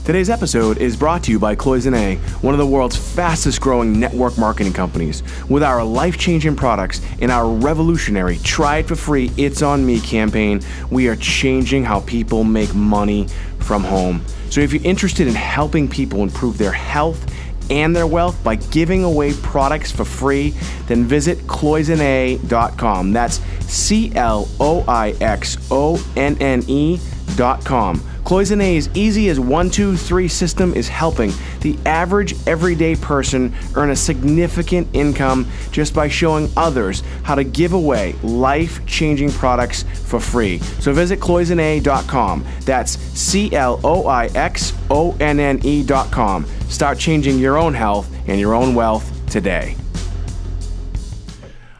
Today's episode is brought to you by Cloisonne, one of the world's fastest growing network marketing companies. With our life-changing products and our revolutionary Try It For Free, It's On Me campaign, we are changing how people make money from home. So if you're interested in helping people improve their health and their wealth by giving away products for free, then visit cloisonne.com. That's CLOIXONNE.com. Cloisonne's easy as 1, 2, 3 system is helping the average everyday person earn a significant income just by showing others how to give away life-changing products for free. So visit cloisonne.com. That's CLOIXONNE.com. Start changing your own health and your own wealth today.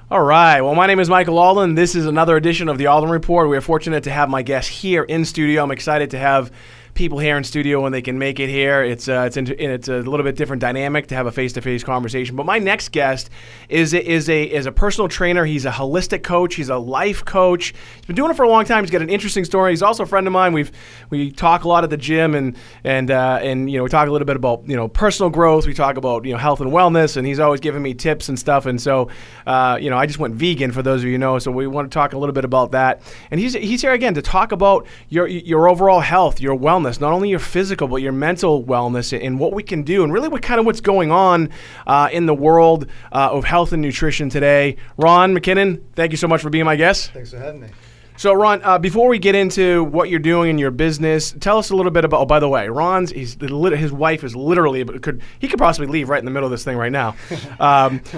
All right. Well, my name is Michael Alden. This is another edition of the Alden Report. We are fortunate to have my guest here in studio. I'm excited to have people here in studio when they can make it here. It's a little bit different dynamic to have a face-to-face conversation. But my next guest is a personal trainer. He's a holistic coach. He's a life coach. He's been doing it for a long time. He's got an interesting story. He's also a friend of mine. We talk a lot at the gym and we talk a little bit about personal growth. We talk about health and wellness, and he's always giving me tips and stuff. And so I just went vegan, for those of you who know. So we want to talk a little bit about that. And he's here again to talk about your overall health, your wellness. Not only your physical, but your mental wellness and what we can do and really what's going on in the world of health and nutrition today. Ron McKinnon, thank you so much for being my guest. Thanks for having me. So, Ron, before we get into what you're doing in your business, tell us a little bit about, by the way, his wife is literally, he could possibly leave right in the middle of this thing right now.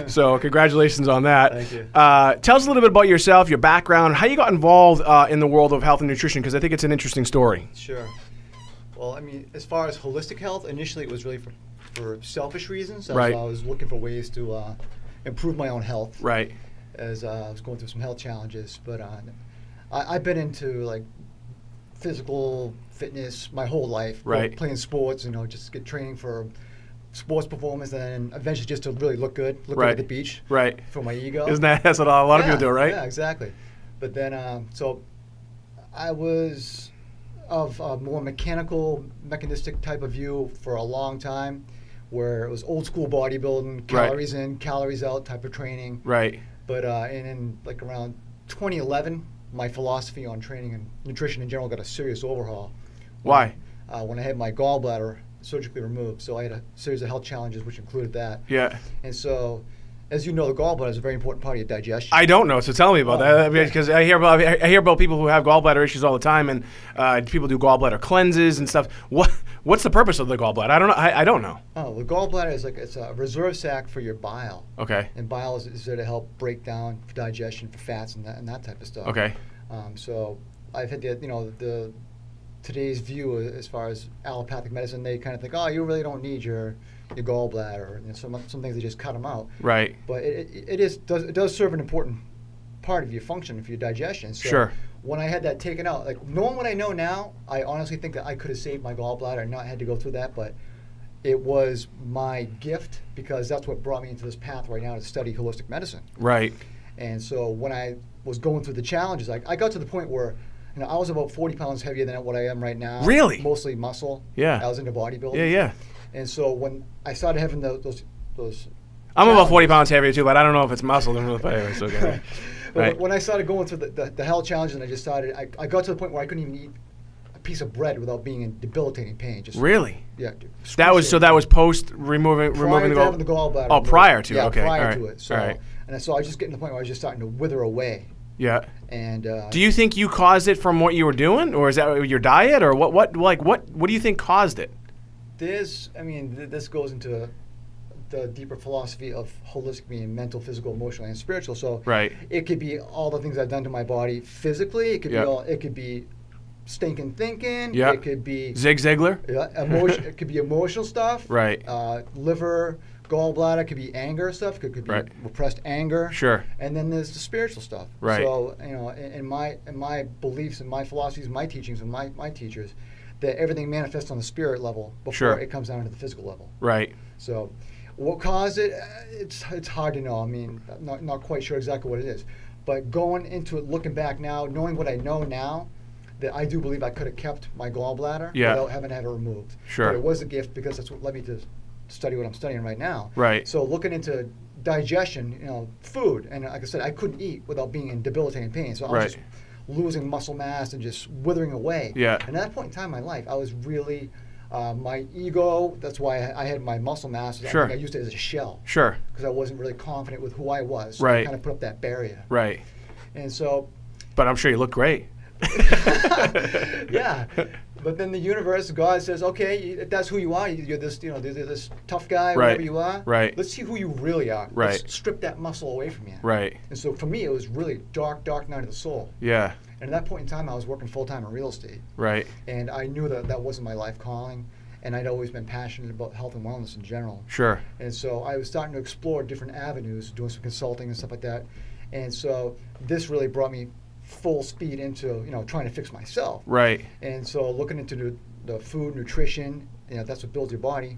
So congratulations on that. Thank you. Tell us a little bit about yourself, your background, how you got involved in the world of health and nutrition, because I think it's an interesting story. Sure. Well, as far as holistic health, initially it was really for selfish reasons. Right. I was looking for ways to improve my own health. Right. As I was going through some health challenges. But I've been into physical fitness my whole life. Right. Playing sports, just get training for sports performance, and then eventually just to really look good Right. at the beach. Right. For my ego. That's what a lot of people do, right? Yeah, exactly. But then, so I was of a more mechanistic type of view for a long time, where it was old school bodybuilding, calories in, calories out type of training. Right. But in around 2011, my philosophy on training and nutrition in general got a serious overhaul. Why? When I had my gallbladder surgically removed. So I had a series of health challenges, which included that. Yeah. And so, as you know, the gallbladder is a very important part of your digestion. I don't know, so tell me about that, because I hear about people who have gallbladder issues all the time, and people do gallbladder cleanses and stuff. What's the purpose of the gallbladder? I don't know. I don't know. Oh, the gallbladder is it's a reserve sac for your bile. Okay. And bile is there to help break down for digestion for fats and that type of stuff. Okay. So I've had the today's view as far as allopathic medicine. They kind of think, oh, you really don't need your gallbladder, and some things they just cut them out. Right. But it does serve an important part of your function for your digestion. So Sure. When I had that taken out, knowing what I know now, I honestly think that I could have saved my gallbladder and not had to go through that. But it was my gift, because that's what brought me into this path right now to study holistic medicine. Right. And so when I was going through the challenges, I got to the point where I was about 40 pounds heavier than what I am right now. Really? Mostly muscle. Yeah. I was into bodybuilding. Yeah. And so when I started having those I'm about 40 pounds heavier too, but I don't know if it's muscle. It's okay. Right. When I started going through the health challenges, and I got to the point where I couldn't even eat a piece of bread without being in debilitating pain. Really? Yeah. That was post removing the gallbladder. Oh, prior to. Yeah, okay. prior to it. So, all right. And so I was just getting to the point where I was just starting to wither away. Yeah. And do you think you caused it from what you were doing, or is that your diet, or what do you think caused it? This goes into the deeper philosophy of holistic being mental, physical, emotional, and spiritual. So right. It could be all the things I've done to my body physically. It could be stinking thinking. Yeah. It could be Zig Ziglar. Yeah. Emotion. It could be emotional stuff. Right. Liver, gallbladder. Could be anger stuff. It could be repressed anger. Sure. And then there's the spiritual stuff. Right. So in my beliefs and my philosophies, my teachings and my teachers, that everything manifests on the spirit level before it comes down to the physical level. Right. So what caused it? It's hard to know. I'm not quite sure exactly what it is. But going into it, looking back now, knowing what I know now, that I do believe I could have kept my gallbladder Yeah. without having to have it removed. Sure. But it was a gift because that's what led me to study what I'm studying right now. Right. So looking into digestion, food, and like I said, I couldn't eat without being in debilitating pain. So I was Right. just losing muscle mass and just withering away. Yeah. And at that point in time in my life, I was really, my ego, that's why I had my muscle mass. Sure. I used it as a shell Sure. because I wasn't really confident with who I was. So Right. I kind of put up that barrier. Right. And so, But I'm sure you look great. yeah. But then the universe, God says, okay, that's who you are. You're this, this tough guy, Right. whatever you are. Right. Let's see who you really are. Right. Let's strip that muscle away from you. Right. And so for me, it was really dark night of the soul. Yeah. And at that point in time, I was working full-time in real estate. Right. And I knew that that wasn't my life calling. And I'd always been passionate about health and wellness in general. Sure. And so I was starting to explore different avenues, doing some consulting and stuff like that. And so this really brought me full speed into, trying to fix myself. Right. And so looking into the food, nutrition, that's what builds your body.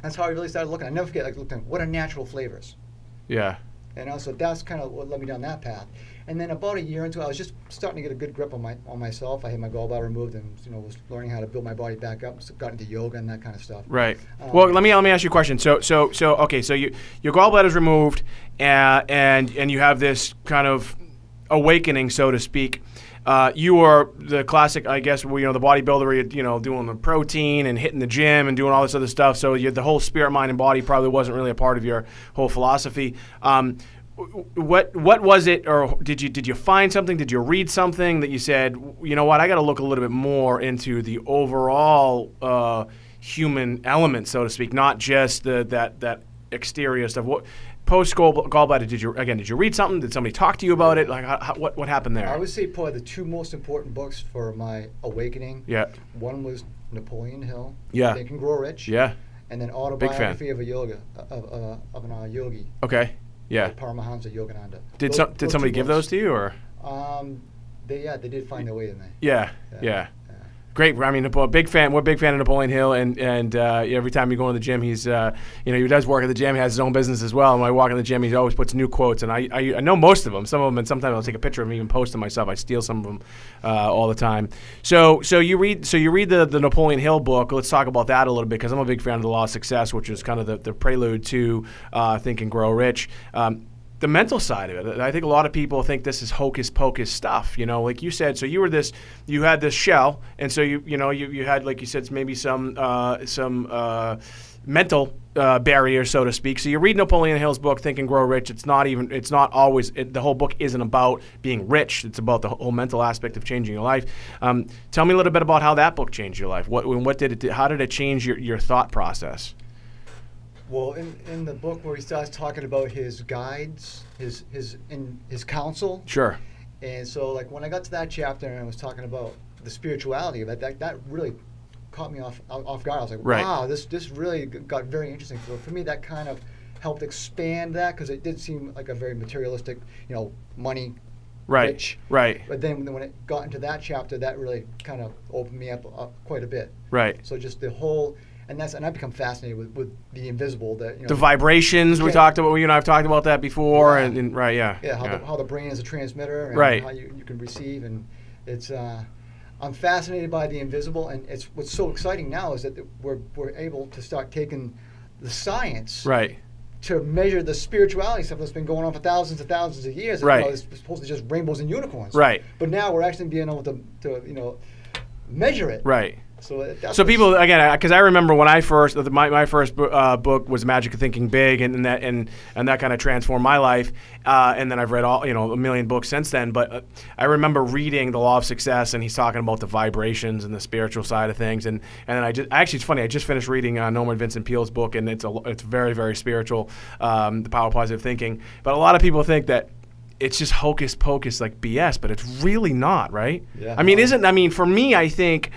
That's how I really started looking. I never forget, looked at what are natural flavors. Yeah. And also that's kind of what led me down that path. And then about a year into it, I was just starting to get a good grip on myself. I had my gallbladder removed and was learning how to build my body back up. So got into yoga and that kind of stuff. Right. Well, let me ask you a question. So okay. So your gallbladder's removed, and you have this kind of awakening, so to speak. You are the classic, I guess, the bodybuilder, doing the protein and hitting the gym and doing all this other stuff. So the whole spirit, mind, and body probably wasn't really a part of your whole philosophy. What was it, or did you find something? Did you read something that you said, you know what, I got to look a little bit more into the overall human element, so to speak, not just that exterior stuff. What post gallbladder did you read something? Did somebody talk to you about it? Like what happened there? I would say probably the two most important books for my awakening. Yeah. One was Napoleon Hill. Yeah. Think and Grow Rich. Yeah. And then Autobiography of a Yoga of an yogi. Okay. Yeah. Paramahansa Yogananda. Did Those somebody two give books. those to you, or? They did find their way to me. Yeah. Great. I mean, we're a big fan of Napoleon Hill, and every time you go in the gym, he's he does work at the gym. He has his own business as well. And when I walk in the gym, he always puts new quotes, and I know most of them. Some of them, and sometimes I'll take a picture of them, even post them myself. I steal some of them all the time. So you read the Napoleon Hill book. Let's talk about that a little bit, because I'm a big fan of the Law of Success, which is kind of the prelude to Think and Grow Rich. The mental side of it, I think a lot of people think this is hocus pocus stuff, like you said. So you had this shell, and so you had, like you said, maybe some mental barrier, so to speak. So you read Napoleon Hill's book, Think and Grow Rich. It's not always, the whole book isn't about being rich. It's about the whole mental aspect of changing your life. Tell me a little bit about how that book changed your life. How did it change your thought process? Well, in the book where he starts talking about his guides, his counsel. Sure. And so, like, when I got to that chapter and I was talking about the spirituality of it, that really caught me off guard. I was like, right. Wow, this really got very interesting. So for me, that kind of helped expand that, because it did seem like a very materialistic, money, right, rich. Right. But then when it got into that chapter, that really kind of opened me up quite a bit. Right. So just the whole. And I become fascinated with the invisible, the vibrations we talked about. I've talked about that before, yeah. and right, yeah. Yeah, how the brain is a transmitter, and right. how you can receive, and it's. I'm fascinated by the invisible, and it's what's so exciting now is that we're able to start taking the science, right, to measure the spirituality stuff that's been going on for thousands and thousands of years. Right. It's supposed to just rainbows and unicorns. Right. But now we're actually being able to measure it. Right. So people, again, because I remember when I first, my first book was Magic of Thinking Big, and that kind of transformed my life. And then I've read a million books since then. But I remember reading The Law of Success, and he's talking about the vibrations and the spiritual side of things. And then actually it's funny, I just finished reading Norman Vincent Peale's book, and it's very, very spiritual, The Power of Positive Thinking. But a lot of people think that it's just hocus pocus, like BS, but it's really not, right? Yeah. For me, I think.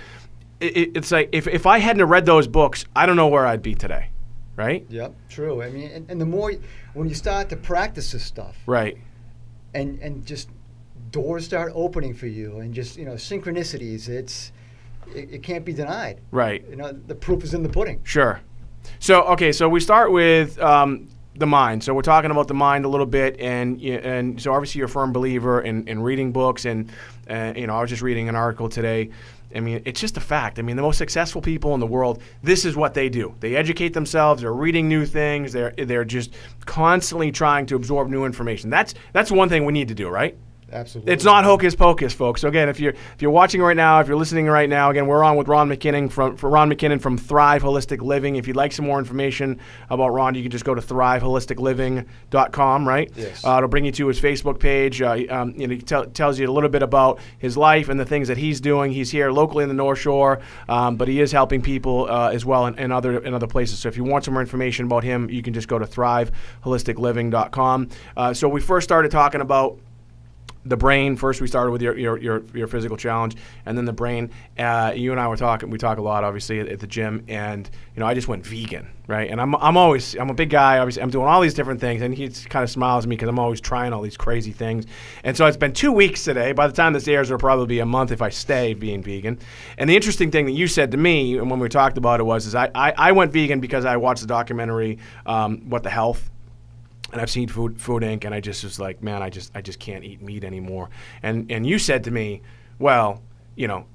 It's like if I hadn't read those books, I don't know where I'd be today, right? Yep, true. I mean, and the more when you start to practice this stuff, right, and just doors start opening for you, and just synchronicities, it can't be denied. Right. The proof is in the pudding. Sure. So we start with the mind. So we're talking about the mind a little bit, and so obviously you're a firm believer in reading books, and I was just reading an article today. I mean, it's just a fact. I mean, the most successful people in the world, this is what they do. They educate themselves. They're reading new things. They're just constantly trying to absorb new information. That's one thing we need to do, right? Absolutely. It's not hocus pocus, folks. So again, if you're watching right now, if you're listening right now, again, we're on with Ron McKinnon from Thrive Holistic Living. If you'd like some more information about Ron, you can just go to thriveholisticliving.com, right? Yes. It'll bring you to his Facebook page. He tells you a little bit about his life and the things that he's doing. He's here locally in the North Shore, but he is helping people as well in other places. So if you want some more information about him, you can just go to thriveholisticliving.com. So we first started talking about the brain. First, we started with your physical challenge, and then the brain. You and I were talking. We talk a lot, obviously, at the gym, and I just went vegan, right? And I'm a big guy. Obviously, I'm doing all these different things, and he kind of smiles at me because I'm always trying all these crazy things. And so it's been 2 weeks today. By the time this airs, it'll probably be a month if I stay being vegan. And the interesting thing that you said to me, and when we talked about it, was I went vegan because I watched the documentary, What the Health. And I've seen Food Inc. and I just was like, man, I just can't eat meat anymore. And you said to me, well,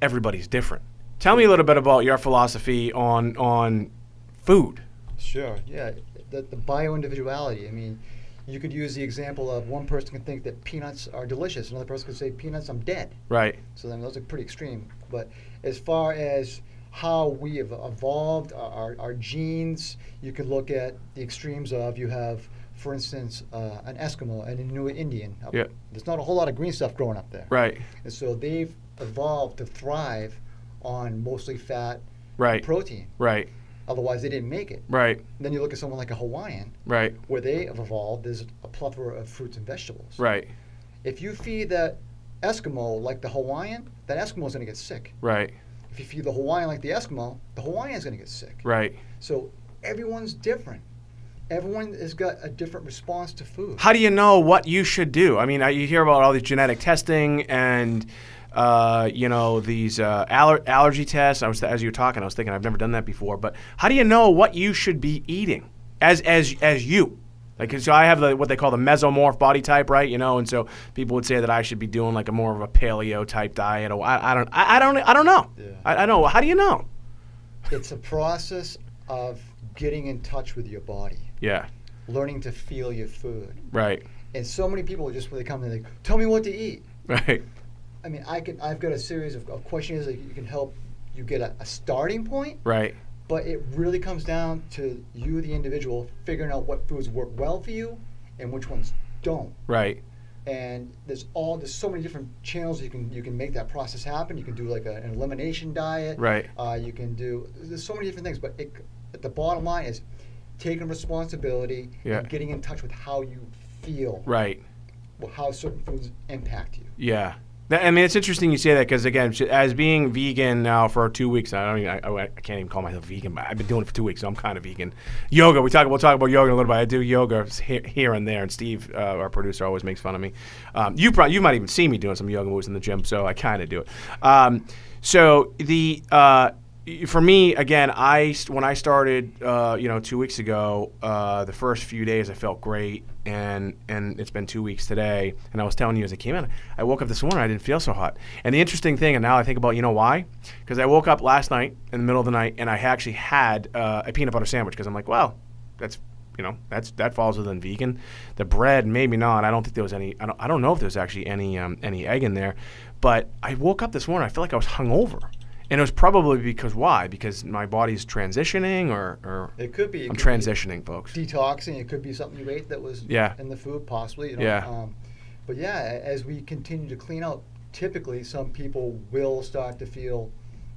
everybody's different. Tell me a little bit about your philosophy on food. Sure. Yeah. The bio-individuality. I mean, you could use the example of one person can think that peanuts are delicious. Another person could say, peanuts, I'm dead. Right. So then those are pretty extreme. But as far as how we have evolved, our genes, you could look at the extremes of, you have, for instance, an Eskimo and an Inuit Indian. Yeah. There's not a whole lot of green stuff growing up there. Right. And so they've evolved to thrive on mostly fat Right. and protein. Right. Otherwise, they didn't make it. Right. And then you look at someone like a Hawaiian, Right. where they have evolved, there's a plethora of fruits and vegetables. Right. If you feed that Eskimo like the Hawaiian, that Eskimo's going to get sick. Right. If you feed the Hawaiian like the Hawaiian's going to get sick. Right. So everyone's different. Everyone has got a different response to food. How do you know what you should do? I mean, you hear about all these genetic testing and these allergy tests. As you were talking, I was thinking I've never done that before. But how do you know what you should be eating as you? Like, so I have what they call the mesomorph body type, right? And so people would say that I should be doing like a more of a paleo type diet. Or I don't know. Yeah. I know. How do you know? It's a process of getting in touch with your body. Yeah. Learning to feel your food. Right. And so many people just when they come in, they go, tell me what to eat. Right. I mean, I've got a series of questions that you can help you get a starting point. Right. But it really comes down to you, the individual, figuring out what foods work well for you and which ones don't. Right. And there's so many different channels you can make that process happen. You can do like an elimination diet. Right. There's so many different things, but at the bottom line is taking responsibility and getting in touch with how you feel. Right. How certain foods impact you. Yeah. I mean, it's interesting you say that because, again, as being vegan now for 2 weeks, I can't even call myself vegan, but I've been doing it for 2 weeks, so I'm kind of vegan. Yoga, we'll talk about yoga in a little bit. I do yoga here and there, and Steve, our producer, always makes fun of me. You might even see me doing some yoga moves in the gym, so I kind of do it. For me, again, when I started, 2 weeks ago, the first few days I felt great, and it's been 2 weeks today. And I was telling you as I came in, I woke up this morning, I didn't feel so hot. And the interesting thing, and now I think about, why? Because I woke up last night in the middle of the night, and I actually had a peanut butter sandwich because I'm like, well, that falls within vegan. The bread, maybe not. I don't think there was any. I don't know if there was actually any egg in there. But I woke up this morning, I felt like I was hungover. And it was probably because why? Because my body's transitioning or it could be. I'm transitioning, folks. Detoxing. It could be something you ate that was in the food, possibly. But as we continue to clean out, typically some people will start to feel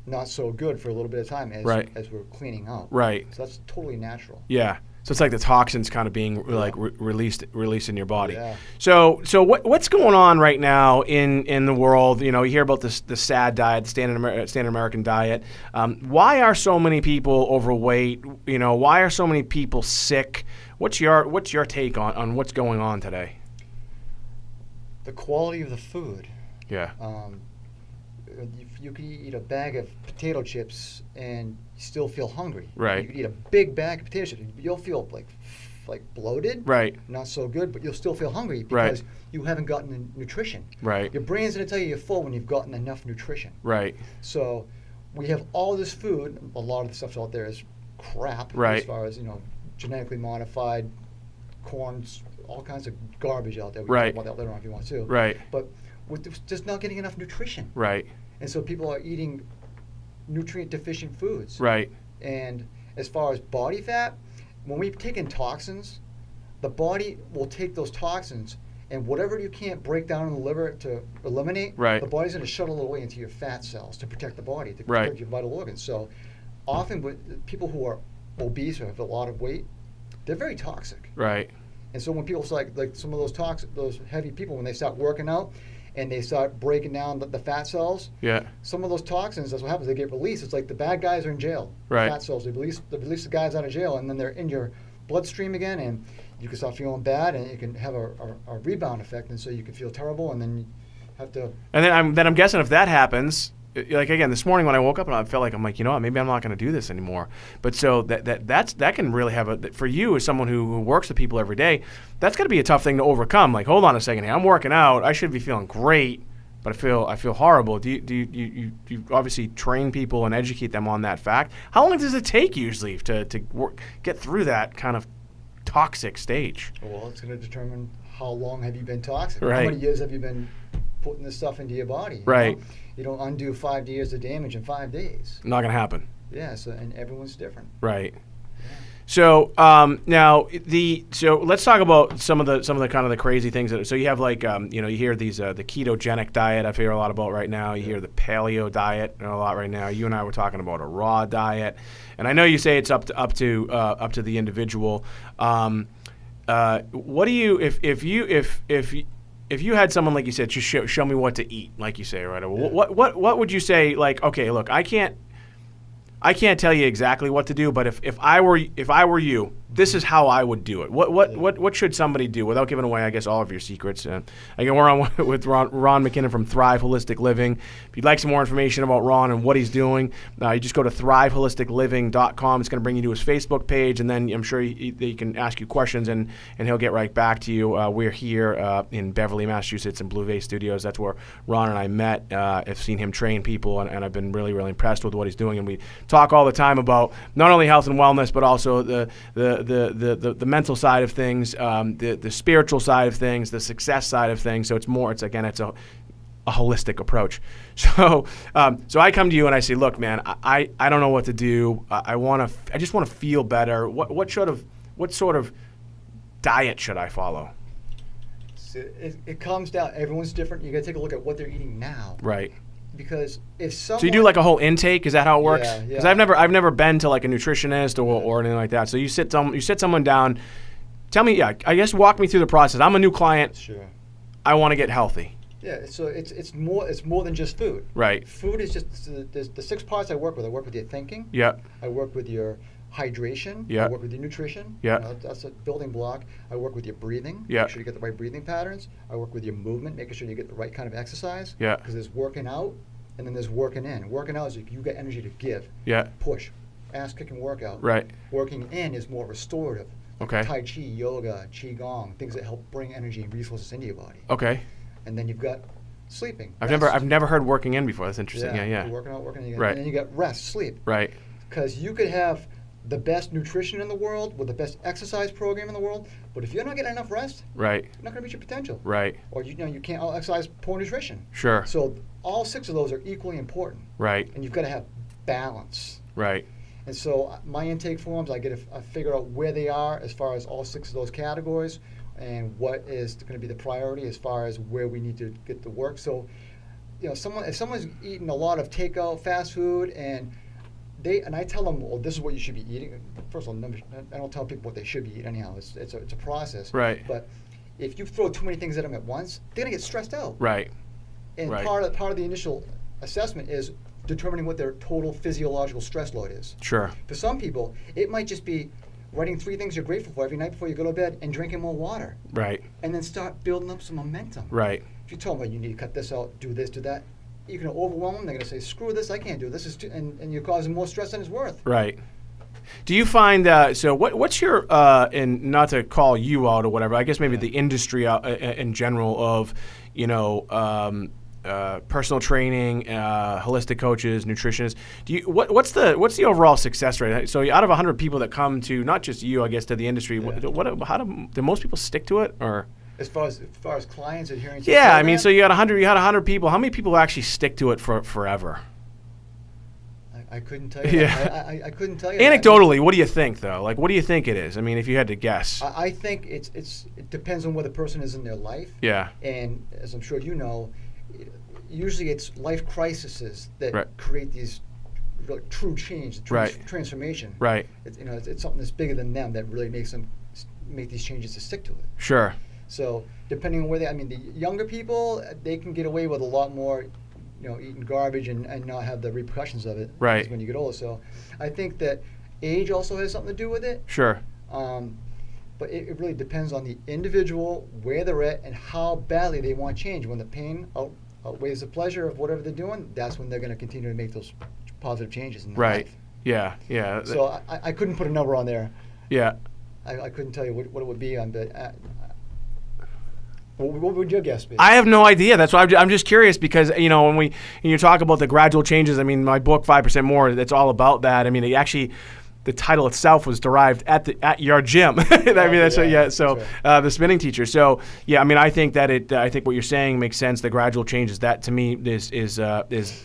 not so good for a little bit of time as we're cleaning out. Right. So that's totally natural. Yeah. So it's like the toxins kind of being released in your body. Yeah. So what's going on right now in the world? You hear about the SAD diet, the standard American diet. Why are so many people overweight? Why are so many people sick? What's your take on what's going on today? The quality of the food. Yeah. You could eat a bag of potato chips and still feel hungry. Right. You could eat a big bag of potato chips, you'll feel like like bloated, Right. not so good, but you'll still feel hungry Right. because you haven't gotten the nutrition. Right. Your brain's going to tell you you're full when you've gotten enough nutrition. Right. So we have all this food. A lot of the stuff out there is crap, Right. as far as, genetically modified corns, all kinds of garbage out there. We Right. can talk about that later on if you want to. Right. But we're just not getting enough nutrition. Right. And so people are eating nutrient deficient foods. Right. And as far as body fat, when we've taken toxins, the body will take those toxins and whatever you can't break down in the liver to eliminate, Right. the body's going to shuttle it away into your fat cells to protect the body, to Right. protect your vital organs. So often with people who are obese or have a lot of weight, they're very toxic. Right. And so when people start, like some of those heavy people, when they start working out and they start breaking down the fat cells, Yeah. some of those toxins, that's what happens. They get released. It's like the bad guys are in jail. Right. Fat cells. They release the guys out of jail, and then they're in your bloodstream again, and you can start feeling bad, and it can have a rebound effect, and so you can feel terrible, and then you have to. And then I'm guessing if that happens, like again this morning when I woke up and I felt like I'm like, maybe I'm not going to do this anymore. But so that can really have for you as someone who works with people every day, that's going to be a tough thing to overcome. Like, hold on a second here, I'm working out, I should be feeling great, but I feel horrible. Do you obviously train people and educate them on that fact? How long does it take usually to get through that kind of toxic stage? Well, it's going to determine how long have you been toxic. Right. How many years have you been putting this stuff into your body? Right. You don't undo 5 years of damage in 5 days. Not going to happen. Yeah. So and everyone's different. Right. So now so let's talk about some of the kind of the crazy things so you have like you hear these the ketogenic diet I hear a lot about right now. You hear the paleo diet a lot right now. You and I were talking about a raw diet, and I know you say it's up to the individual. What do you if you had someone like you said just show me what to eat, like you say, right? What would you say? Like, okay, look, I can't tell you exactly what to do, but if I were you, this is how I would do it. What should somebody do without giving away, I guess, all of your secrets? Again, we're on with Ron McKinnon from Thrive Holistic Living. If you'd like some more information about Ron and what he's doing, you just go to thriveholisticliving.com. It's going to bring you to his Facebook page, and then I'm sure he can ask you questions, and he'll get right back to you. We're here in Beverly, Massachusetts, in Blue Vase Studios. That's where Ron and I met. I've seen him train people, and I've been really, really impressed with what he's doing. And we talk all the time about not only health and wellness, but also the mental side of things, the spiritual side of things, the success side of things. So it's a holistic approach. So I come to you and I say, look, man, I don't know what to do. I just want to feel better. What sort of diet should I follow? So it comes down. Everyone's different. You got to take a look at what they're eating now. Right. Because if someone, so you do like a whole intake? Is that how it works? Yeah. Because I've never been to like a nutritionist or anything like that. So you sit someone down. Tell me, I guess walk me through the process. I'm a new client. Sure. I want to get healthy. Yeah. So it's more than just food. Right. Food is just there's the 6 parts I work with. I work with your thinking. Yeah. I work with your hydration. Yeah. I work with your nutrition. Yeah. That's a building block. I work with your breathing. Yeah. Make sure you get the right breathing patterns. I work with your movement, making sure you get the right kind of exercise. Yeah. Because there's working out, and then there's working in. Working out is you get energy to give. Yeah. Push. Ass kicking workout. Right. Working in is more restorative. Okay. Tai Chi, yoga, Qigong, things that help bring energy and resources into your body. Okay. And then you've got sleeping. I've rest. never heard working in before. That's interesting. Yeah. You're working out, working in. Right. And then you got rest, sleep. Right. Because you could have the best nutrition in the world with the best exercise program in the world, but if you're not getting enough rest, Right. you're not going to reach your potential. Right. Or you can't exercise poor nutrition. Sure. So all 6 of those are equally important. Right. And you've got to have balance. Right. And so my intake forms, I figure out where they are as far as all 6 of those categories, and what is going to be the priority as far as where we need to get the work. So, if someone's eating a lot of takeout, fast food, and I tell them, well, this is what you should be eating. First of all, I don't tell people what they should be eating anyhow. It's a process. Right. But if you throw too many things at them at once, they're gonna get stressed out. Right. And Right. part of the initial assessment is determining what their total physiological stress load is. Sure. For some people, it might just be writing 3 things you're grateful for every night before you go to bed and drinking more water. Right. And then start building up some momentum. Right. If you tell them, you need to cut this out, do this, do that, you're going to overwhelm them. They're going to say, screw this, I can't do this. And you're causing more stress than it's worth. Right. Do you find so? What's your and not to call you out or whatever? I guess maybe the industry in general of personal training, holistic coaches, nutritionists. What's the overall success rate? So out of 100 people that come to not just you, I guess, to the industry, how do most people stick to it or? As far as clients adhering to yeah, the program? I mean, so you had 100 people. How many people actually stick to it for forever? I couldn't tell you. Yeah. I couldn't tell you. Anecdotally, what do you think though? Like, what do you think it is? I mean, if you had to guess. I think it depends on where the person is in their life. Yeah. And as I'm sure you know, usually it's life crises that create these really true change, transformation. Right. It's something that's bigger than them that really makes them make these changes to stick to it. Sure. So depending on where the younger people, they can get away with a lot more, eating garbage and not have the repercussions of it. Right. When you get older. So I think that age also has something to do with it. Sure. But it really depends on the individual, where they're at, and how badly they want change. When the pain outweighs the pleasure of whatever they're doing, that's when they're going to continue to make those positive changes in their life. Yeah. Yeah. So I couldn't put a number on there. Yeah. I couldn't tell you what it would be on, but what would your guess be? I have no idea. That's why I'm just curious because when you talk about the gradual changes, I mean, my book 5% More, that's all about that. I mean, the title itself was derived at your gym. The spinning teacher. So yeah, I mean, I think that I think what you're saying makes sense. The gradual changes, that to me is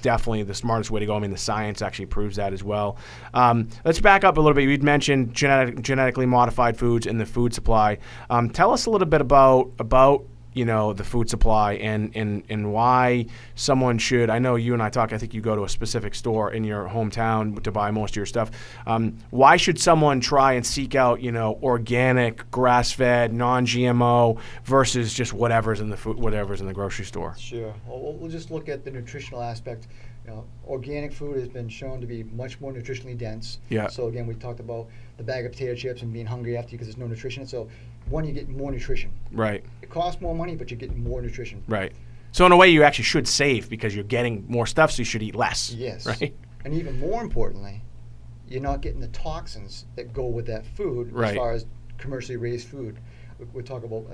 definitely the smartest way to go. I mean, the science actually proves that as well. Let's back up a little bit. You'd mentioned genetically modified foods and the food supply. Tell us a little bit about the food supply and why someone should. I know you and I talk. I think you go to a specific store in your hometown to buy most of your stuff. Why should someone try and seek out organic, grass-fed, non-GMO versus just whatever's in the grocery store? Sure. Well, we'll just look at the nutritional aspect. Organic food has been shown to be much more nutritionally dense. Yeah. So again, we talked about the bag of potato chips and being hungry after because there's no nutrition. So one, you get more nutrition. Right. It costs more money, but you get more nutrition. Right. So in a way, you actually should save because you're getting more stuff, so you should eat less. Yes. Right. And even more importantly, you're not getting the toxins that go with that food as far as commercially raised food. We talk about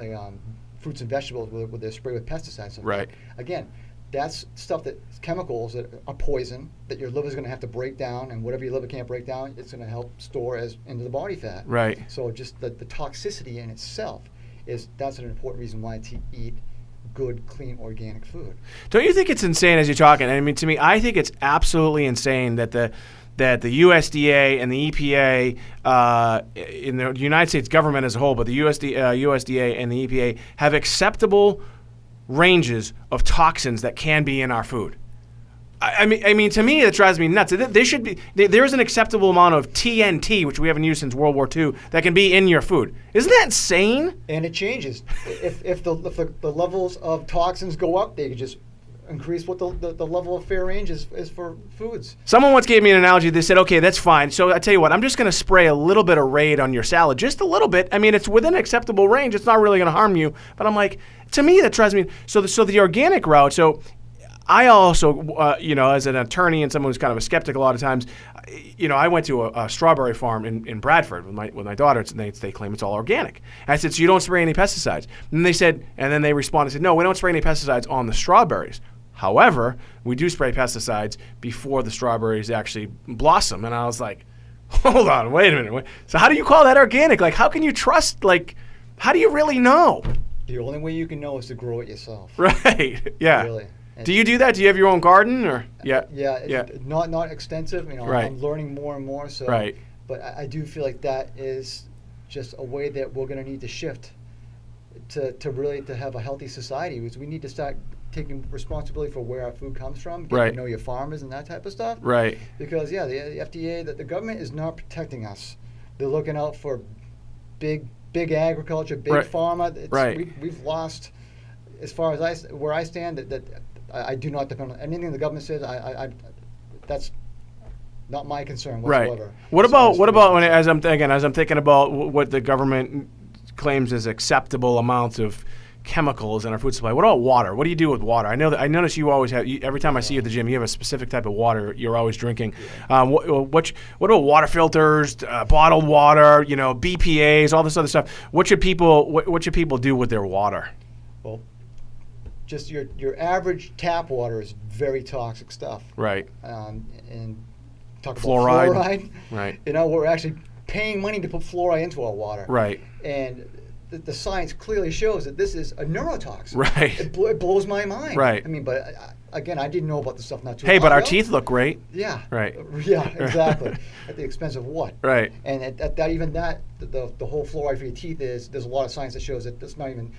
fruits and vegetables where they're sprayed with pesticides. Right. Again, that's stuff chemicals that are poison that your liver's going to have to break down, and whatever your liver can't break down, it's going to help store into the body fat. Right. So just the toxicity in itself that's an important reason why to eat good, clean, organic food. Don't you think it's insane as you're talking? I mean, to me, I think it's absolutely insane that the USDA and the EPA, in the United States government as a whole, but the USDA and the EPA have acceptable ranges of toxins that can be in our food. I mean, to me, it drives me nuts. There is an acceptable amount of TNT, which we haven't used since World War II, that can be in your food. Isn't that insane? And it changes. If the levels of toxins go up, they could just increase what the level of fair range is for foods. Someone once gave me an analogy. They said, okay, that's fine. So I tell you what, I'm just going to spray a little bit of Raid on your salad, just a little bit. I mean, it's within acceptable range. It's not really going to harm you. But I'm like, to me, that drives me. So the organic route. So I also, as an attorney and someone who's kind of a skeptic a lot of times, I went to a strawberry farm in Bradford with my daughter, and they claim it's all organic. And I said, so you don't spray any pesticides? And then they responded and said, no, we don't spray any pesticides on the strawberries. However, we do spray pesticides before the strawberries actually blossom. And I was like, hold on, wait a minute. So how do you call that organic? Like, how can you trust, how do you really know? The only way you can know is to grow it yourself. Right, yeah. Really. Do you do that? Do you have your own garden, or yeah? Not extensive. Right. I'm learning more and more. So, right. But I do feel like that is just a way that we're going to need to shift to really have a healthy society. Because we need to start taking responsibility for where our food comes from, getting to know your farmers and that type of stuff. Right. Because the FDA, the government is not protecting us. They're looking out for big agriculture, big pharma. Right. We've lost, as far as where I stand, that I do not depend on anything the government says. That's not my concern whatsoever. Right. What about when as I'm thinking about what the government claims as acceptable amounts of chemicals in our food supply. What about water? What do you do with water? I notice you always have. Every time I see you at the gym, you have a specific type of water you're always drinking. Yeah. What about water filters, bottled water? BPA's, all this other stuff. What should people do with their water? Well, just your average tap water is very toxic stuff. Right. And talk Fluoride. about fluoride. Right. We're actually paying money to put fluoride into our water. Right. And the science clearly shows that this is a neurotoxin. Right. It blows my mind. Right. I mean, but again, I didn't know about this stuff not too Hey, long but our ago. teeth look great. Yeah. Right. Yeah, exactly. At the expense of what? Right. And the whole fluoride for your teeth there's a lot of science that shows that that's not even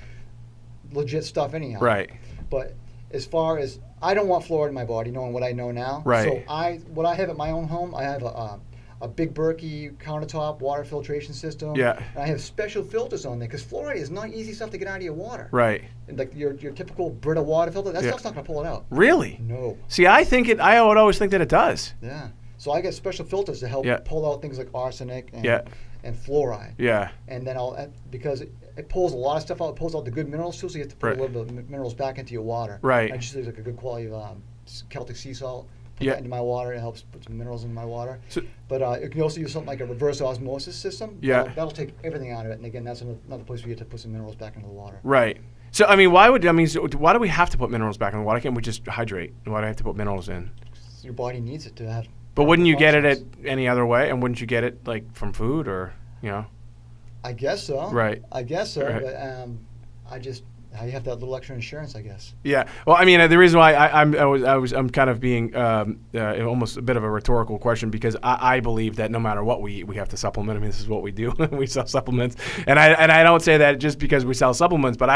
legit stuff anyhow. Right. But as far as, I don't want fluoride in my body, knowing what I know now. Right. So what I have at my own home, I have a big Berkey countertop water filtration system. Yeah. And I have special filters on there because fluoride is not easy stuff to get out of your water. Right. And like your typical Brita water filter, that stuff's not going to pull it out. Really? No. See, I would always think that it does. Yeah. So I get special filters to help pull out things like arsenic and fluoride. Yeah. And then because it pulls a lot of stuff out. It pulls out the good minerals too, so you have to put a little bit of minerals back into your water. Right. I just use like a good quality of Celtic sea salt. Put that into my water. It helps put some minerals in my water. So, but you can also use something like a reverse osmosis system. Yeah. That'll take everything out of it. And again, that's another place where you get to put some minerals back into the water. Right. So why do we have to put minerals back in the water? Why can't we just hydrate? Why do I have to put minerals in? Your body needs it to have. But wouldn't you get it any other way? And wouldn't you get it like from food or I guess so. Right. I guess so. Right. But you have that little extra insurance, I guess. Yeah. Well, I mean, the reason why I'm kind of being almost a bit of a rhetorical question because I believe that no matter what we eat, we have to supplement. I mean, this is what we do. We sell supplements, and I don't say that just because we sell supplements, but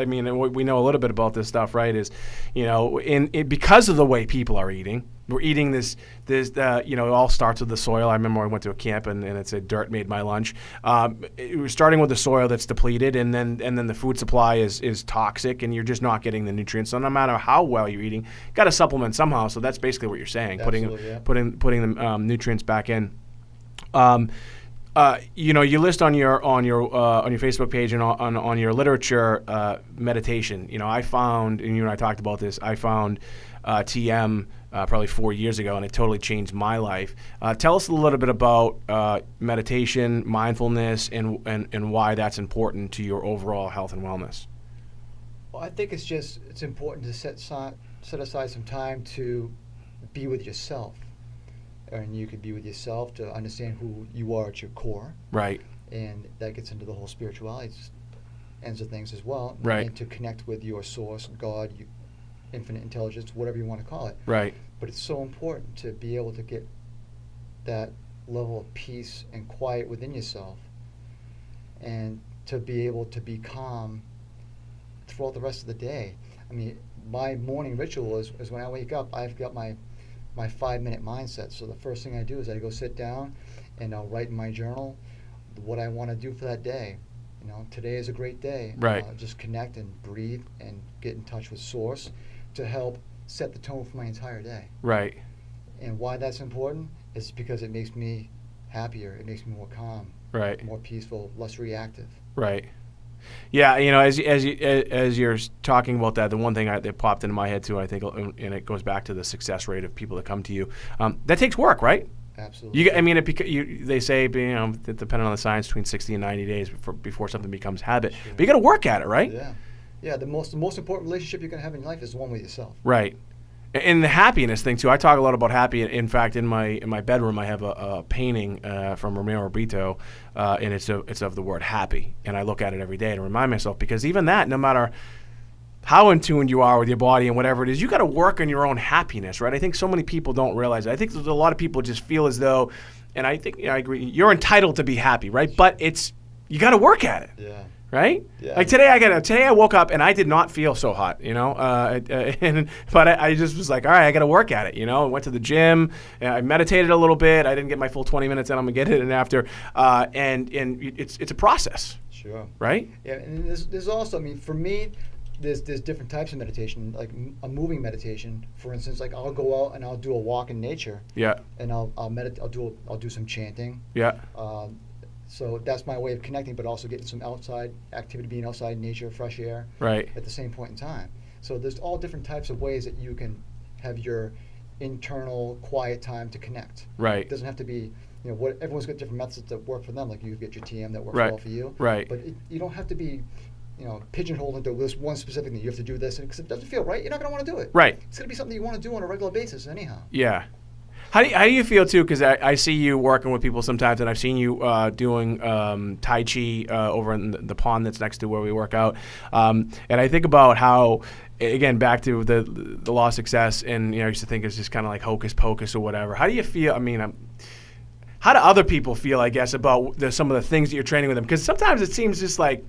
we know a little bit about this stuff, right? Is because of the way people are eating. We're eating this it all starts with the soil. I remember I went to a camp and it said dirt made my lunch. We're starting with the soil that's depleted and then the food supply is toxic and you're just not getting the nutrients. So no matter how well you're eating, you got to supplement somehow. So that's basically what you're saying, putting the nutrients back in. You list on your Facebook page and on your literature meditation. I found, and you and I talked about this. I found TM probably 4 years ago, and it totally changed my life. Tell us a little bit about meditation, mindfulness, and why that's important to your overall health and wellness. Well, I think it's important to set aside some time to be with yourself. And you could be with yourself to understand who you are at your core. Right. And that gets into the whole spirituality ends of things as well. Right. And to connect with your source, God, infinite intelligence, whatever you want to call it. Right. But it's so important to be able to get that level of peace and quiet within yourself and to be able to be calm throughout the rest of the day. I mean, my morning ritual is when I wake up, I've got my 5-minute mindset. So the first thing I do is I go sit down and I'll write in my journal what I want to do for that day. Today is a great day. Right. Just connect and breathe and get in touch with source to help set the tone for my entire day. Right. And why that's important is because it makes me happier. It makes me more calm. Right. More peaceful, less reactive. Right. Yeah, as you're talking about that, the one thing that popped into my head too, I think, and it goes back to the success rate of people that come to you. That takes work, right? Absolutely. They say, depending on the science, between 60 and 90 days before something becomes habit. Sure. But you got to work at it, right? Yeah. Yeah. The most important relationship you're going to have in life is the one with yourself. Right. And the happiness thing too. I talk a lot about happy. In fact, in my bedroom, I have a painting from Romero Brito, and it's of the word happy. And I look at it every day to remind myself, because even that, no matter how in tune you are with your body and whatever it is, you got to work on your own happiness, right? I think so many people don't realize it. I think there's a lot of people just feel as though, and I think I agree, you're entitled to be happy, right? But you got to work at it. Yeah. Right? Yeah. Like today I woke up and I did not feel so hot, but I just was like, all right, I got to work at it, I went to the gym, I meditated a little bit, I didn't get my full 20 minutes in, I'm going to get it in after, and it's a process. Sure. Right? Yeah, and there's also, for me, there's different types of meditation, like a moving meditation, for instance. Like I'll go out and I'll do a walk in nature. Yeah. And I'll meditate. I'll do some chanting. Yeah. So that's my way of connecting, but also getting some outside activity, being outside in nature, fresh air, Right. at the same point in time. So there's all different types of ways that you can have your internal quiet time to connect. Right. It doesn't have to be, what everyone's got different methods that work for them. Like you get your TM that works Right. well for you. Right. But you don't have to be, pigeonholed into this one specific thing. You have to do this, because if it doesn't feel right, you're not going to want to do it. Right. It's going to be something you want to do on a regular basis anyhow. Yeah. How do you feel too? Because I see you working with people sometimes, and I've seen you doing Tai Chi over in the pond that's next to where we work out. And I think about how, again, back to the law of success, and I used to think it's just kind of like hocus pocus or whatever. How do you feel? I mean, how do other people feel, I guess, about some of the things that you're training with them? Because sometimes it seems just like,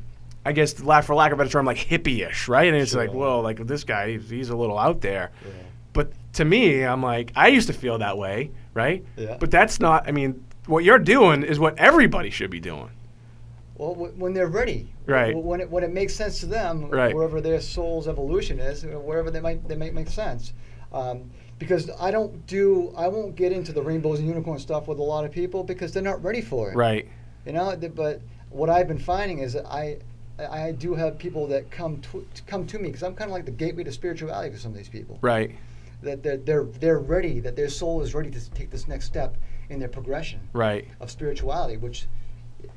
I guess, for lack of a better term, like hippie-ish, right? And it's Sure. like, well, like this guy, he's a little out there. Yeah. But to me, I'm like, I used to feel that way, right? Yeah. But that's not, I mean, what you're doing is what everybody should be doing. Well, when they're ready, Right. When it makes sense to them, Right. wherever their soul's evolution is, wherever they might make sense. Because I won't get into the rainbows and unicorn stuff with a lot of people because they're not ready for it. Right. But what I've been finding is that I do have people that come to me because I'm kind of like the gateway to spirituality for some of these people. Right. That they're ready, that their soul is ready to take this next step in their progression Right. of spirituality, which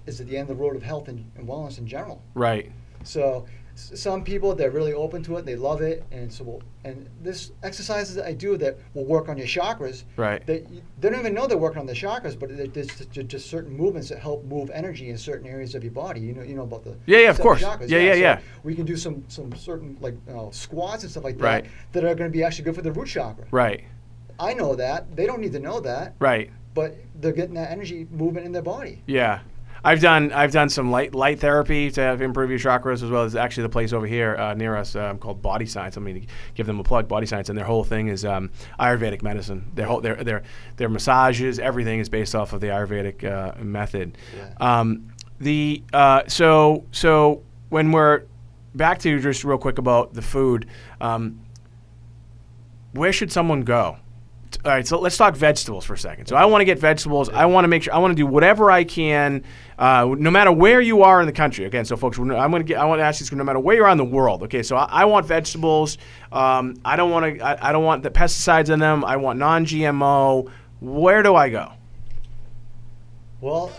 is at the end of the road of health and wellness in general. Right. So some people, they're really open to it, they love it, and this exercises that I do that will work on your chakras. Right. They don't even know they're working on the chakras, but there's just certain movements that help move energy in certain areas of your body. You know about the Yeah, of 7 course. chakras. Yeah. So we can do some certain squats and stuff like that Right. that are going to be actually good for the root chakra. Right. I know that. They don't need to know that. Right. But they're getting that energy movement in their body. Yeah. I've done some light therapy to improve your chakras, as well as actually the place over here near us called Body Science. I mean, give them a plug, Body Science, and their whole thing is Ayurvedic medicine. Their massages, everything is based off of the Ayurvedic method. Yeah. So when we're back to just real quick about the food, where should someone go? All right, so let's talk vegetables for a second. So I want to get vegetables. I want to make sure. I want to do whatever I can, no matter where you are in the country. Again, so folks, I want to ask you, no matter where you are in the world. Okay, so I want vegetables. I don't want the pesticides in them. I want non-GMO. Where do I go? Well,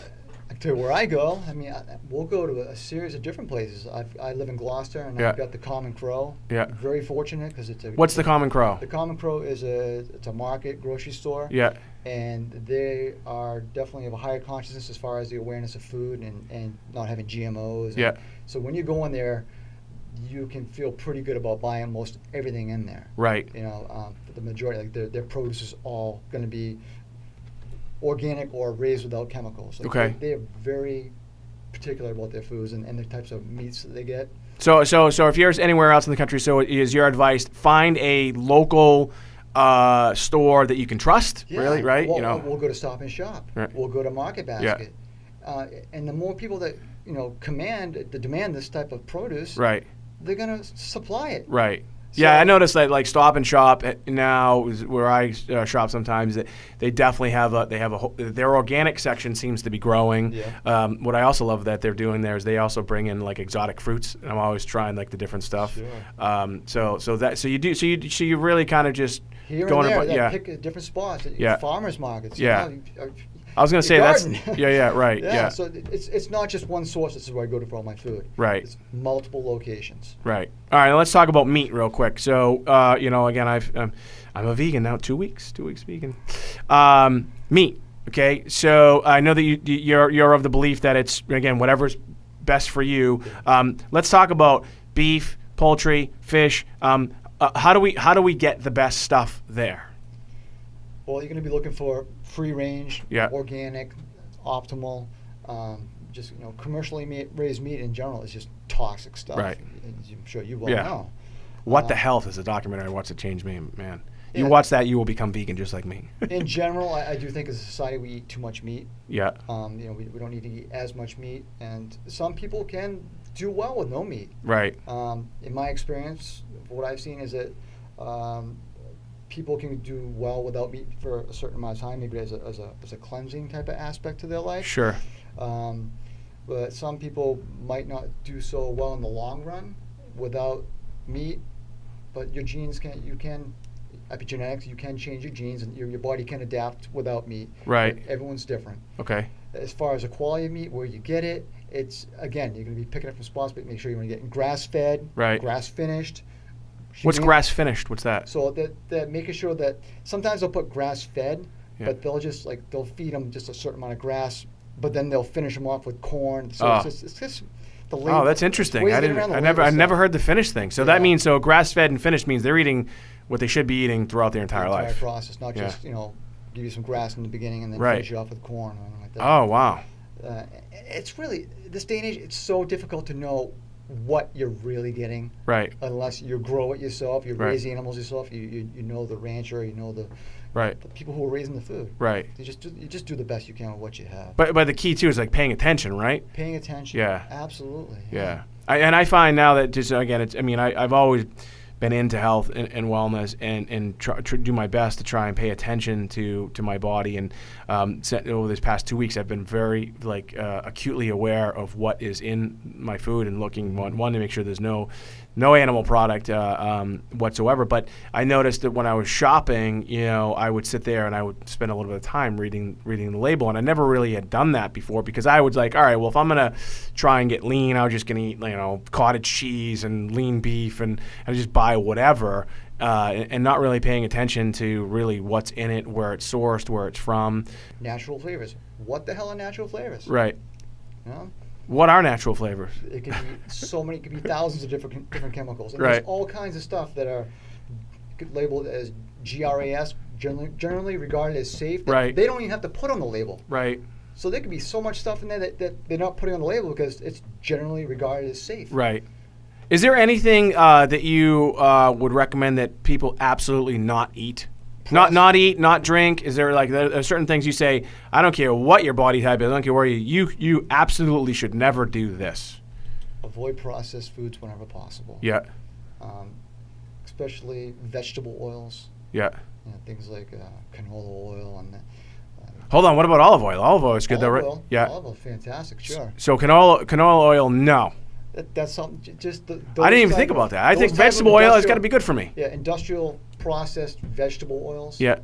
to where I go, I mean, we'll go to a series of different places. I live in Gloucester, and Yeah. I've got the Common Crow. Yeah. Very fortunate because it's a. What's the Common Crow? The Common Crow is it's a market grocery store. Yeah. And they are definitely of a higher consciousness as far as the awareness of food and not having GMOs. Yeah. So when you go in there, you can feel pretty good about buying most everything in there. Right. The majority, like their produce is all going to be organic or raised without chemicals. Like Okay. They're very particular about their foods and the types of meats that they get. So if you're anywhere else in the country, so is your advice find a local store that you can trust? Yeah. Really, right? Well, we'll go to Stop and Shop. Right. We'll go to Market Basket. And the more people that demand this type of produce, Right. they're going to supply it. Right. So- Yeah, I noticed that like Stop and Shop now is where I shop sometimes. That they definitely have their organic section seems to be growing. Yeah. What I also love that they're doing there is they also bring in like exotic fruits, and I'm always trying like the different stuff. Sure. So you really kind of just Here go and there, in yeah. pick different spots. Yeah. Farmers markets. Yeah. You know, I was gonna say your that's garden. yeah right yeah So it's not just one source. This is where I go to for all my food. Right. It's multiple locations. Right. All right. Now let's talk about meat real quick. So, again, I'm a vegan now. 2 weeks vegan. Meat. Okay. So I know that you're of the belief that it's, again, whatever's best for you. Let's talk about beef, poultry, fish. How do we get the best stuff there? Well, you're going to be looking for free range, Yeah. organic, optimal. Commercially raised meat in general is just toxic stuff. Right. As I'm sure you well Yeah. know. What the Health is a documentary I watched that changed me, man. You Yeah. watch that, you will become vegan just like me. In general, I do think as a society we eat too much meat. Yeah. We don't need to eat as much meat, and some people can do well with no meat. Right. In my experience, what I've seen is that people can do well without meat for a certain amount of time, maybe as a cleansing type of aspect to their life. Sure. But some people might not do so well in the long run without meat. But your genes epigenetics, you can change your genes, and your body can adapt without meat. Right. Everyone's different. Okay. As far as the quality of meat, where you get it, it's, again, you're going to be picking up from spots, but make sure you want to get grass-fed, Right. grass-finished. What's grass finished? What's that? So that making sure that sometimes they'll put grass-fed, Yeah. but they'll just they'll feed them just a certain amount of grass, but then they'll finish them off with corn. So it's just the label. Oh, that's interesting. ways I to get didn't. around the I label never stuff. heard the finished thing. So Yeah. that means grass fed and finished means they're eating what they should be eating throughout their entire life. process, not Yeah. just give you some grass in the beginning and then Right. finish you off with corn or anything like that. Oh wow. It's really, this day and age, it's so difficult to know what you're really getting Right. unless you grow it yourself, you Right. raise the animals yourself, you know the rancher, you know the Right. people who are raising the food. Right. You just do the best you can with what you have. But the key too is like paying attention, right? Paying attention. Yeah. Absolutely. Yeah. I find now that just again, I've always been into health and wellness and do my best to try and pay attention to my body. And over this past 2 weeks, I've been very acutely aware of what is in my food and looking one to make sure there's no animal product whatsoever. But I noticed that when I was shopping, I would sit there and I would spend a little bit of time reading the label, and I never really had done that before because I was like, all right, well, if I'm gonna try and get lean, I was just gonna eat cottage cheese and lean beef and just buy whatever. And not really paying attention to really what's in it, where it's sourced, where it's from. Natural flavors. What the hell are natural flavors? Right. You know? What are natural flavors? It could be so many. It could be thousands of different chemicals. And Right. There's all kinds of stuff that are labeled as GRAS, generally regarded as safe. That Right. They don't even have to put on the label. Right. So there could be so much stuff in there that they're not putting on the label because it's generally regarded as safe. Right. Is there anything that you would recommend that people absolutely not eat? Not eat, not drink. Is there there are certain things you say, I don't care what your body type is, I don't care where you absolutely should never do this. Avoid processed foods whenever possible. Yeah. Especially vegetable oils. Yeah. Things like canola oil and. Hold on. What about olive oil? Olive oil is good though, right? Oil, Yeah. Olive oil, fantastic. Sure. So canola oil, no. That's something. Just I didn't even think about that. I think those type of vegetable oil has got to industrial- be good for me. Yeah, industrial processed vegetable oils. Yeah.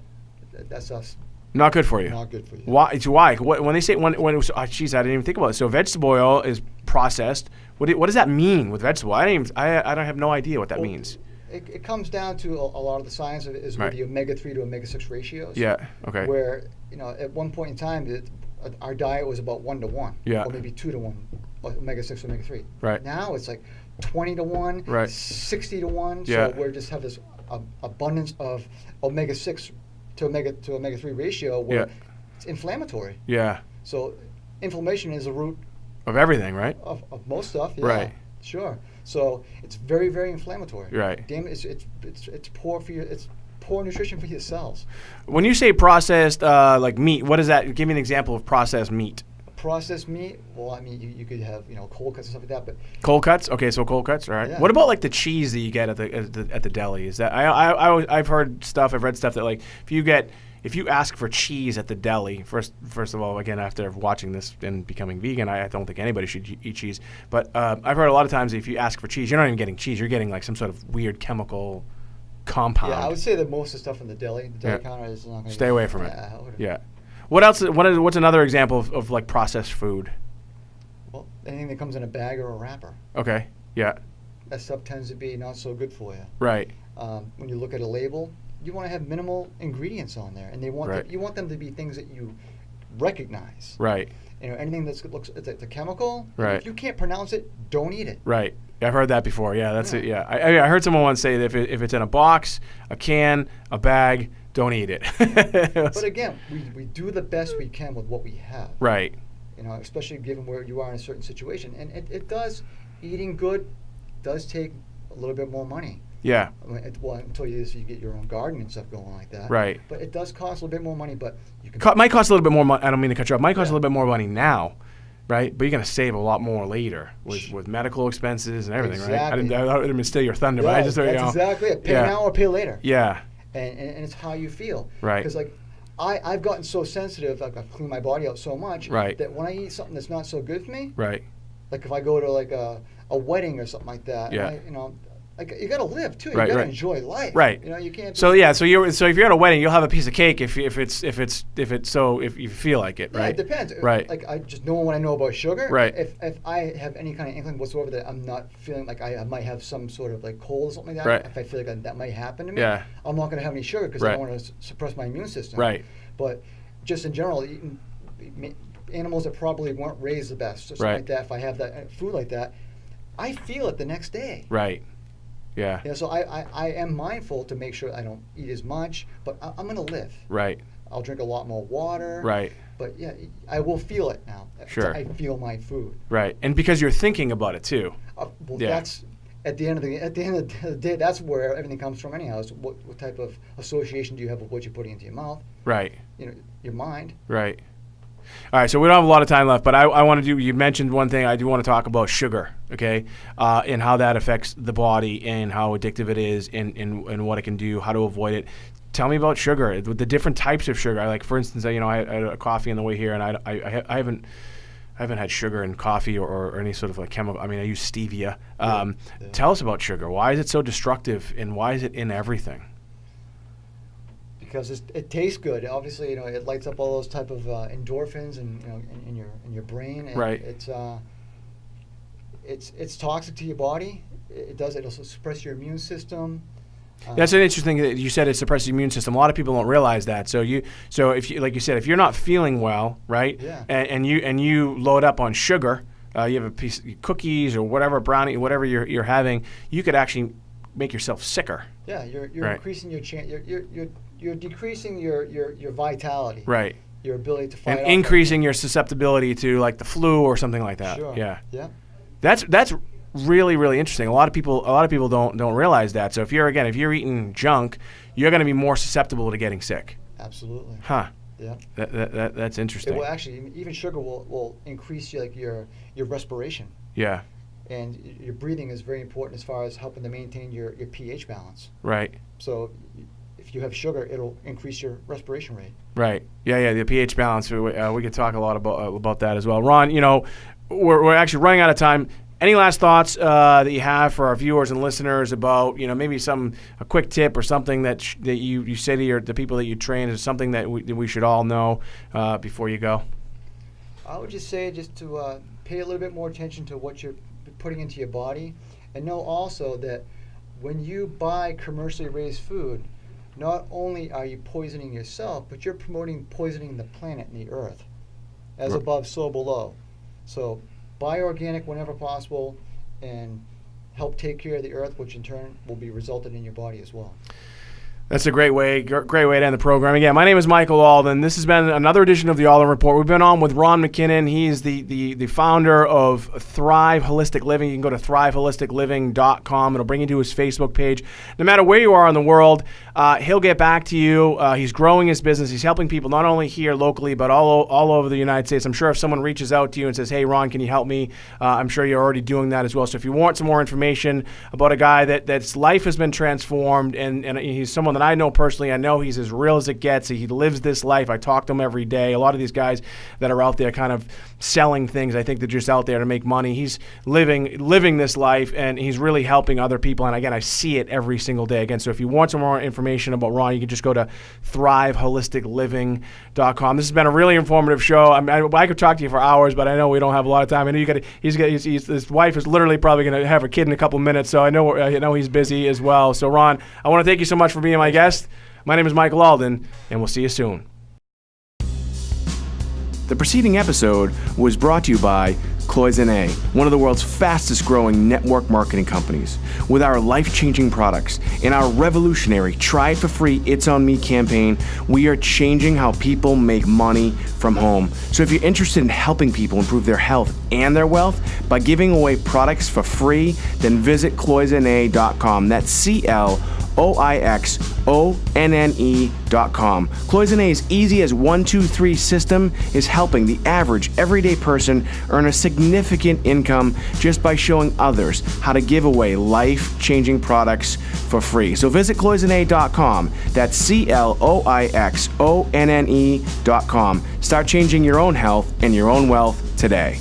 That's us. Not good for you. Not good for you. Why? Why? When they say when it was, geez, I didn't even think about it. So vegetable oil is processed. What does that mean with vegetable? I don't have no idea what that means. It comes down to a lot of the science of it is Right. with the omega-3 to omega-6 ratios. Yeah. Okay. Where at one point in time our diet was about 1-to-1. Yeah. Or maybe 2-to-1, omega-6 omega-3. Right. Now it's like 20-to-1. Right. 60-to-1. Yeah. So we just have this abundance of omega-6 to omega-3 ratio where Yeah. it's inflammatory. Yeah. So inflammation is the root Of everything, right? of most stuff. Yeah, Right. Sure. So it's very, very inflammatory. Right. It's poor for it's poor nutrition for your cells. When you say processed, like meat, what is that? Give me an example of processed meat. Processed meat. Well, I mean, you could have cold cuts and stuff like that, but Cold cuts. Okay, so cold cuts. All right. Yeah. What about like the cheese that you get at the deli? Is that I've heard stuff. I've read stuff that if you ask for cheese at the deli, first of all, again, after watching this and becoming vegan, I don't think anybody should eat cheese. But I've heard a lot of times if you ask for cheese, you're not even getting cheese. You're getting like some sort of weird chemical compound. yeah, I would say that most of the stuff in the deli Yeah. counter is not going to Stay away from it. Yeah, I would. Yeah. What else? What's another example of like processed food? Well, anything that comes in a bag or a wrapper, Okay. Yeah. that stuff tends to be not so good for you. Right. When you look at a label, you want to have minimal ingredients on there, and you want them to be things that you recognize. Right. Anything that looks it's a chemical. Right. If you can't pronounce it, don't eat it. Right. I've heard that before. Yeah, that's Yeah. it. Yeah. I heard someone once say that if it's in a box, a can, a bag, don't eat it. But again, we do the best we can with what we have. Right. Especially given where you are in a certain situation, and it does. Eating good does take a little bit more money. Yeah. Until you get your own garden and stuff going like that. Right. But it does cost a little bit more money. But you can. Might cost a little bit more money. I don't mean to cut you off. Might cost a Yeah. little bit more money now, right? But you're going to save a lot more later with medical expenses and everything, right? I didn't mean to steal your thunder, but I just that's exactly it. Pay Yeah. now or pay later. Yeah. And it's how you feel. Right. Because I've gotten so sensitive, like I've cleaned my body out so much Right. that when I eat something that's not so good for me, Right. like if I go to like a wedding or something like that, Yeah. you know, like you got to live too. You Right, got to right. enjoy life. Right. You know, you can't. So if you're at a wedding, you'll have a piece of cake if you feel like it, Yeah, right? it depends. Right. Like I just know when I know about sugar. Right. If I have any kind of inkling whatsoever that I'm not feeling like I might have some sort of like cold or something like that. Right. If I feel like that might happen to me. Yeah. I'm not going to have any sugar because Right. I don't want to suppress my immune system. Right. But just in general, eating animals that probably weren't raised the best or something Right. like that. If I have that food like that, I feel it the next day. Right. Yeah. You know, so I am mindful to make sure I don't eat as much, but I'm going to live. Right. I'll drink a lot more water. Right. But yeah, I will feel it now. Sure. I feel my food. Right. And because you're thinking about it too. Well, Yeah. that's at the end of the day. That's where everything comes from, anyhow. Is what type of association do you have with what you're putting into your mouth? Right. You know, your mind. Right. All right, so we don't have a lot of time left, but I want to do, you mentioned one thing, I do want to talk about sugar, okay, and how that affects the body and how addictive it is and what it can do, how to avoid it. Tell me about sugar, the different types of sugar. Like, for instance, I had a coffee on the way here, and I haven't had sugar in coffee or any sort of like chemical. I mean, I use stevia. Yeah. Tell us about sugar. Why is it so destructive, and why is it in everything? Because it tastes good. Obviously, you know, it lights up all those type of endorphins and you know in your brain. And Right. It's toxic to your body. It'll suppress your immune system. That's an interesting thing that you said. It suppresses the immune system. A lot of people don't realize that. So if you, like you said, if you're not feeling well, right? Yeah. And you load up on sugar, you have a piece of cookies or whatever brownie, whatever you're having, you could actually make yourself sicker. Yeah, you're Right. increasing your chance. You're decreasing your vitality. Right. Your ability to fight And off increasing your susceptibility to like the flu or something like that. Sure. Yeah. Yeah. That's really, really interesting. A lot of people don't realize that. So if you're eating junk, you're going to be more susceptible to getting sick. Absolutely. Huh. Yeah. That's interesting. It will actually, even sugar will increase your respiration, Yeah. and your breathing is very important as far as helping to maintain your pH balance. Right. So if you have sugar, it'll increase your respiration rate. Right. Yeah. The pH balance. We could talk a lot about that as well. Ron, you know, we're actually running out of time. Any last thoughts that you have for our viewers and listeners about, you know, maybe a quick tip or something that you say to the people that you train is something that we should all know before you go? I would just say to pay a little bit more attention to what you're putting into your body, and know also that when you buy commercially raised food, not only are you poisoning yourself, but you're poisoning the planet and the earth. As Right. above, so below. So buy organic whenever possible and help take care of the earth, which in turn will be resulted in your body as well. That's a great way to end the program. Again, my name is Michael Alden. This has been another edition of the Alden Report. We've been on with Ron McKinnon. He's the founder of Thrive Holistic Living. You can go to thriveholisticliving.com. It'll bring you to his Facebook page. No matter where you are in the world, he'll get back to you. He's growing his business. He's helping people not only here locally, but all over the United States. I'm sure if someone reaches out to you and says, hey, Ron, can you help me? I'm sure you're already doing that as well. So if you want some more information about a guy that's life has been transformed, and he's someone that I know personally. I know he's as real as it gets. He lives this life. I talk to him every day. A lot of these guys that are out there kind of selling things, I think they're just out there to make money. He's living this life, and he's really helping other people. And again, I see it every single day. Again, so if you want some more information about Ron, you can just go to thriveholisticliving.com. This has been a really informative show. I could talk to you for hours, but I know we don't have a lot of time. I know his wife is literally probably going to have a kid in a couple minutes, so I know he's busy as well. So Ron, I want to thank you so much for being my guest. My name is Michael Alden, and we'll see you soon. The preceding episode was brought to you by Cloisonne, one of the world's fastest growing network marketing companies. With our life-changing products and our revolutionary Try It For Free, It's On Me campaign, we are changing how people make money from home. So if you're interested in helping people improve their health and their wealth by giving away products for free, then visit cloisonne.com. That's CLOISONNE.com. CLOIXONNE.com. Cloisonne's easy as 1-2-3 system is helping the average everyday person earn a significant income just by showing others how to give away life-changing products for free. So visit cloisonne.com. That's CLOIXONNE.com. Start changing your own health and your own wealth today.